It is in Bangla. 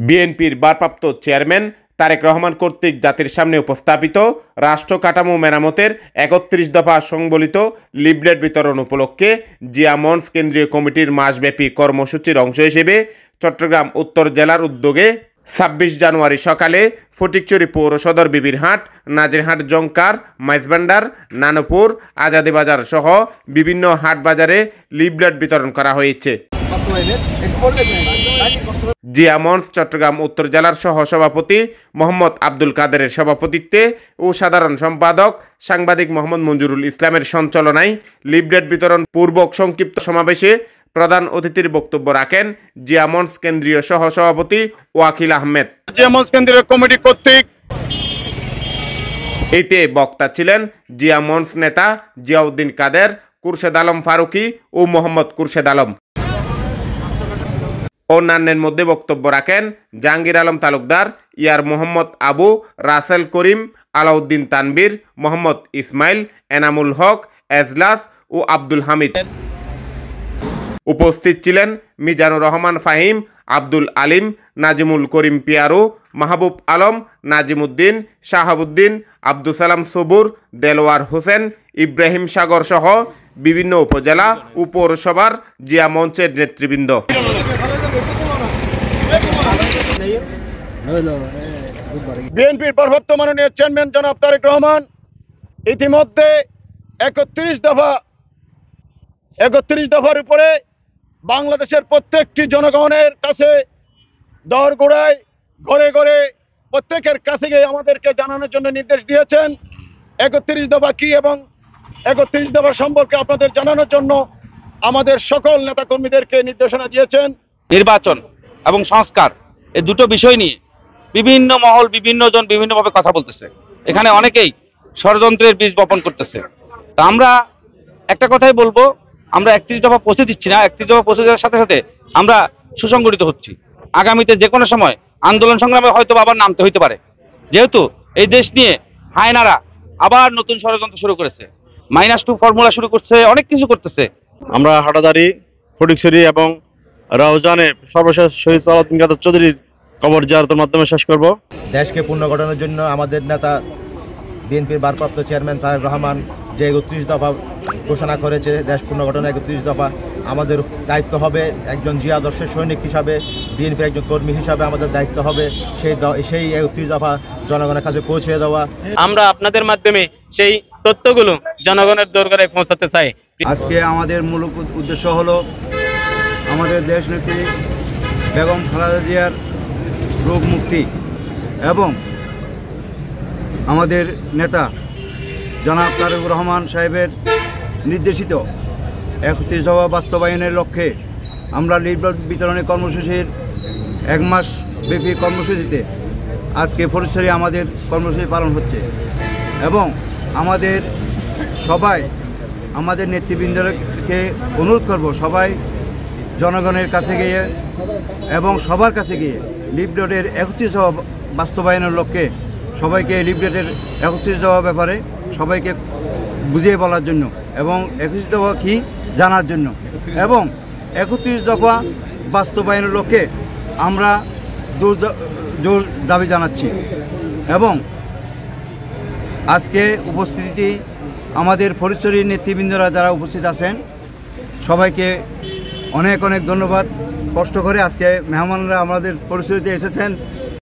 বিএনপির ভারপ্রাপ্ত চেয়ারম্যান তারেক রহমান কর্তৃক জাতির সামনে উপস্থাপিত রাষ্ট্র কাঠামো মেরামতের ৩১ দফা সংবলিত লিফলেট বিতরণ উপলক্ষে জিয়া মঞ্চ কেন্দ্রীয় কমিটির মাসব্যাপী কর্মসূচির অংশ হিসেবে চট্টগ্রাম উত্তর জেলার উদ্যোগে ২৬ জানুয়ারি সকালে ফটিকছড়ি পৌর সদর বিবিরহাট, নাজিরহাট, জংকার, মাইজভান্ডার, নানপুর, আজাদীবাজার সহ বিভিন্ন হাট বাজারে লিফলেট বিতরণ করা হয়েছে। জিয়া মঞ্চ চট্টগ্রাম উত্তর জেলার সহ সভাপতি মোহাম্মদ আব্দুল কাদেরের সভাপতিত্বে ও সাধারণ সম্পাদক সাংবাদিক মোহাম্মদ মঞ্জুরুল ইসলামের সঞ্চালনায় লিফলেট বিতরণ পূর্বক সংক্ষিপ্ত সমাবেশে প্রধান অতিথির বক্তব্য রাখেন জিয়া মঞ্চ কেন্দ্রীয় সহ সভাপতি ওয়াকিল আহমেদ। জিয়া মঞ্চ কেন্দ্রীয় কমিটি কর্তৃক এতে বক্তা ছিলেন জিয়া মঞ্চ নেতা জিয়াউদ্দিন কাদের, খুরশেদ আলম ফারুকি ও মোহাম্মদ খুরশেদ আলম। অন্যান্যের মধ্যে বক্তব্য রাখেন জাহাঙ্গীর আলম তালুকদার, ইয়ার মোহাম্মদ আবু, রাসেল করিম, আলাউদ্দিন তানবীর, মোহাম্মদ ইসমাইল, এনামুল হক, এজলাস ও আব্দুল হামিদ। উপস্থিত ছিলেন মিজানুর রহমান ফাহিম, আব্দুল আলিম, নাজিমুল করিম পিয়ারু, মাহবুব আলম, নাজিমুদ্দিন, শাহাবুদ্দিন, আব্দুল সালাম সবুর, দেলোয়ার হোসেন, ইব্রাহিম সাগর সহ বিভিন্ন উপজেলা ও পৌরসভার জিয়া মঞ্চের নেতৃবৃন্দ। বিএনপির ভারপ্রাপ্ত মাননীয় চেয়ারম্যান জনাব তারেক রহমান ইতিমধ্যে ৩১ দফার উপরে বাংলাদেশের প্রত্যেকটি জনগণের কাছে দরগোড়ায় ঘরে ঘরে প্রত্যেকের কাছে গিয়ে আমাদেরকে জানানোর জন্য নির্দেশ দিয়েছেন। ৩১ দফা কি এবং ৩১ দফা সম্পর্কে আপনাদের জানানোর জন্য আমাদের সকল নেতাকর্মীদেরকে নির্দেশনা দিয়েছেন। নির্বাচন এবং সংস্কার এই দুটো বিষয় নিয়ে বিভিন্ন মহল বিভিন্নজন বিভিন্নভাবে কথা বলতেছে। এখানে অনেকেই ষড়যন্ত্রের বীজ বপন করতেছে। তা আমরা একটা কথাই বলবো, আমরা ৩১ দফা পৌঁছে দিচ্ছি না, ৩১ দফা পৌঁছে দেওয়ার সাথে সাথে আমরা সুসংগঠিত হচ্ছি। আগামীতে যে কোনো সময় আন্দোলন সংগ্রামে হয়তো আবার নামতে হইতে পারে, যেহেতু এই দেশ নিয়ে হায়নারা আবার নতুন ষড়যন্ত্র শুরু করেছে, -2 ফর্মুলা শুরু করছে, অনেক কিছু করতেছে। আমরা হাটাদারি, ফটিকছড়ি এবং রাউজানে সর্বশেষ শহীদ আলাউদ্দিন কাদের চৌধুরীর কবর জিয়ারতের মাধ্যমে শেষ করব। দেশকে পুনর্গঠনের জন্য আমাদের নেতা বিএনপির ভারপ্রাপ্ত চেয়ারম্যান তারেক রহমান যে ৩১ দফা ঘোষণা করেছে, দেশ পুনর্গঠনের ৩১ দফা, আমাদের দায়িত্ব হবে একজন জিয়া আদর্শের সৈনিক হিসাবে, বিএনপির একজন কর্মী হিসাবে আমাদের দায়িত্ব হবে সেই ৩১ দফা জনগণের কাছে পৌঁছে দেওয়া। আমরা আপনাদের মাধ্যমে সেই তথ্যগুলো জনগণের দরবারে পৌঁছাতে চাই। আজকে আমাদের মূল উদ্দেশ্য হলো আমাদের দেশ নেত্রী বেগম খালেদা জিয়ার রোগ মুক্তি এবং আমাদের নেতা জনাব তারেক রহমান সাহেবের নির্দেশিত ৩১ দফা বাস্তবায়নের লক্ষ্যে আমরা লিফলেট বিতরণী কর্মসূচির ১ মাস ব্যাপী কর্মসূচিতে আজকে ফটিকছড়ি আমাদের কর্মসূচি পালন হচ্ছে এবং আমাদের সবাই আমাদের নেতৃবৃন্দকে অনুরোধ করব সবাই জনগণের কাছে গিয়ে এবং সবার কাছে গিয়ে লিফলেটের ৩১ দফা বাস্তবায়নের লক্ষ্যে সবাইকে লিফলেটের ৩১ দফা ব্যাপারে সবাইকে বুঝিয়ে বলার জন্য এবং ৩১ দফা কী জানার জন্য এবং ৩১ দফা বাস্তবায়নের লক্ষ্যে আমরা জোর দাবি জানাচ্ছি। এবং আজকে উপস্থিতি আমাদের ফটিকছড়ির নেতৃবৃন্দরা যারা উপস্থিত আছেন সবাইকে অনেক অনেক ধন্যবাদ। কষ্ট করে আজকে মেহমানরা আমাদের ফটিকছড়িতে এসেছেন।